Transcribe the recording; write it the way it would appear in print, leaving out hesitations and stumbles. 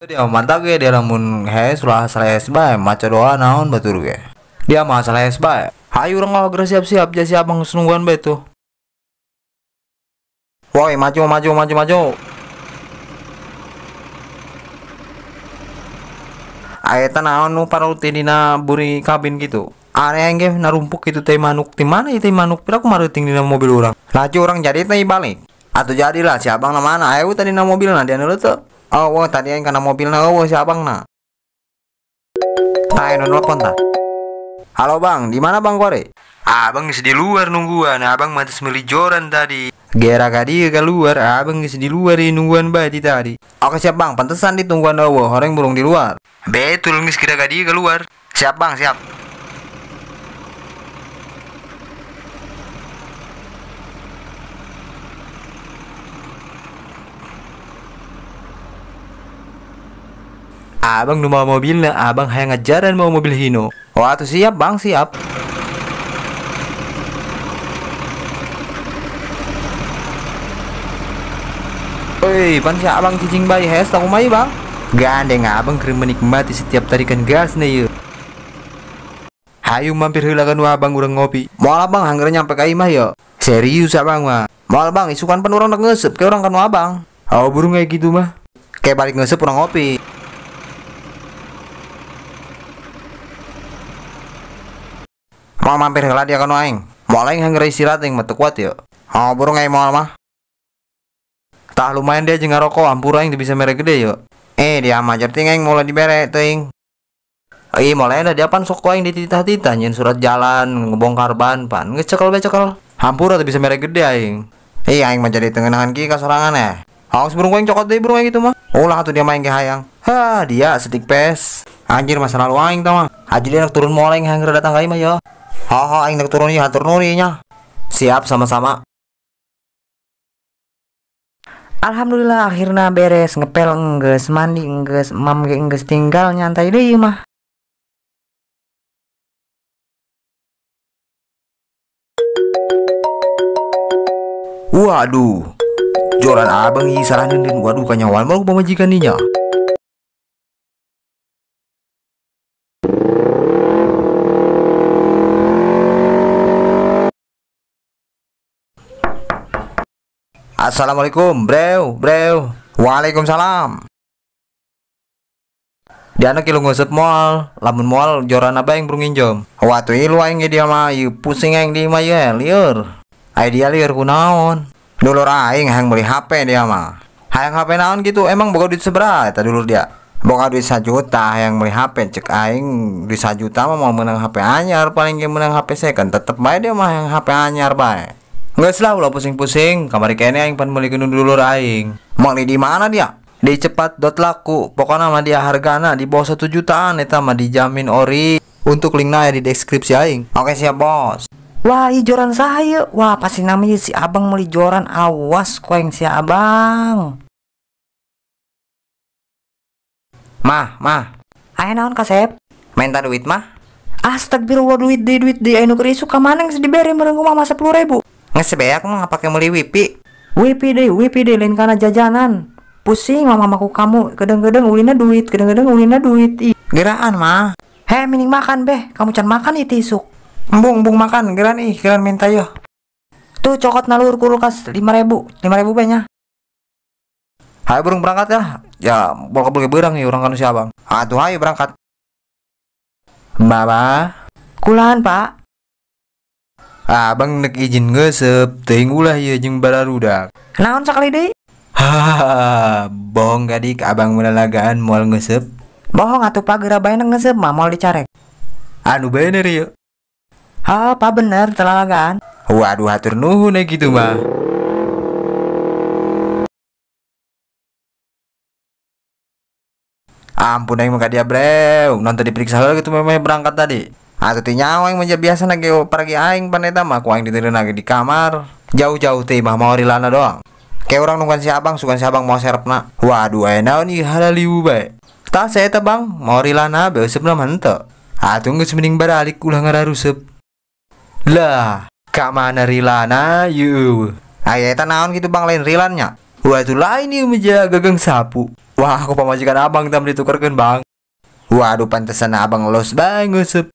Dia mantap ya dia lamun he sulah sales bae maca doa naon batur ge. Dia mah sales bae. Hayu urang geus siap-siap jadi abang senungguan bae tuh. Woi maju. Aeta naon nu paruti dina buri kabin gitu. Area yang ge narumpuk gitu teh manuk ti mana ieu teh manuk pira aku mareuting dina mobil urang. Laju urang jadi teh balik. Atuh jadilah si abang na mana aya tadi dina mobilna dia nu teu. Oh, tadi yang kana mobilna si abang na. Ayo nelpon tah. Halo bang, di mana bang kore? Abang geus di luar nungguan, abang mantes meuli joran tadi. Gera ka dieu keluar, abang geus di luar nungguan bae ti tadi. Oke siap bang, pantesan ditungguan eueuh, horeng burung di luar. Betul geus kira ka dieu keluar. Siap bang, siap. Abang nu mau mobilnya, abang hayang ngajaran mau mobil Hino. Oh, atuh siap bang, siap. Woi, pan si abang cicing bayi hes tahu mai bang? Gandeng abang keur menikmati setiap tarikan gas nih yeuh. Hayu mampir heula ka nu abang urang ngopi. Moal abang hangger nyampe ka imah yo. Serius abang mah. Moal bang isukan pan urang ngeuseup ke urang ka nu abang. Oh, burung kayak gitu mah. Kayak balik ngeuseup urang ngopi. Mau mampir heula dia kana aing. Moal aing hangger istirahat aing mah teu kuat ya. Oh, burung aing moal mah. Tah lumayan dia jeung ngarokok ampura aing teu bisa mere gede ya. Dia mah jarting aing mulai dibere teuing. Mulai ada dia pan sok aing dititah-titah nyeun surat jalan, ngebongkar ban pan. Geus cekel. Hampura teu bisa mere gede aing. Aing mah jadi teu ngeunahan kieu kasorangan Haus burung aing cokot deui burung aing gitu mah. Ulah atuh dia main ge hayang. Dia setik pes. Anjir masa lalu aing tah mah. Haji dia nak turun moal aing hangger datang ka imah ya. Aing nak turun ieu hatur nuhun nya. Siap sama-sama. Alhamdulillah akhirnya beres ngepel enggeus mandi enggeus mam ge enggeus tinggal nyantai deui mah. Waduh. Joran abang ieu salah neundeun waduh kanyawal mah pamajikan dinya. Assalamualaikum, bro. Waalaikumsalam. Dia anak kilo ngusep moal, lamun moal joran apa yang burung injom. Waktu ilu aing dia mah, pusing aing di mah liur. Dia liur kunaon. Dulur aing hayang beli HP dia mah. Hayang HP naon gitu, emang boga duit seberapa dulur dia? Boga duit 1 juta hayang beli HP, cek aing duit 1 juta mah mau menang HP anyar, paling ge menang HP second, tetep bae dia mah yang HP anyar bae. Geus lah ulah pusing-pusing, kamari kene aing pan meuli dulur aing. Meuli di mana dia? Di cepat.laku. Pokoknya mah dia hargana di bawah 1 jutaan eta mah dijamin ori. Untuk linknya ya di deskripsi aing. Oke siap bos. Wah, joran saya. Wah, pasti namanya si abang meuli joran. Awas koeng si abang. Mah. Aya naon kasep? Minta duit mah? Astagfirullah duit di anu keur isuk ka maneh geus dibere meureun kumaha 10.000. Ngesebeak mah ngapake meuli wipi. Wipi deh lain kana jajanan. Pusing mamaku kamu gedeng-gedeng ulina duit, geraan mah. Mending makan beh, kamu can makan itu isuk. Embung makan, geran minta yo. Tuh cokot nalur kulkas 5.000 beh nya. Hayo burung berangkat ya. Ya, bolak-balik beurang ya urang kanu si abang. Atuh hayo berangkat. Baba. Kulaan, Pak. Abang nek izin ngeuseup, teuing ulah ieu jeung bararudak. Naon sakali deui? Hahaha, bohong gadik abang melalagaan moal ngeuseup. Bohong atuh Pak geura bae ngeuseup mah moal dicarek. Anu bener ieu. Pak bener telalagaan. Waduh hatur nuhun gitu mah. Ampun aing mah ka dia brew, nonton diperiksa heula gitu memang berangkat tadi. Atuh teh nyawa aing mah biasa nage pergi aing pan eta mah ku aing diteureun lagi di kamar. Jauh-jauh teh mah mau rilana doang. Kayak orang nungguan si abang, sugan si abang mau serepna. Waduh, naon ieu halaliu bae. Tah saya teh bang, mau rilana beuseup mah henteu. Atuh geus mending baralik ulah ngararuseup. Lah, ka mana rilana yeuh. Aya eta naon gitu bang lain rilannya. Wah itu lain nih meja gagang sapu. Wah aku pamajikan abang tam ditukarkan bang. Waduh pantesan abang los bang ngusup.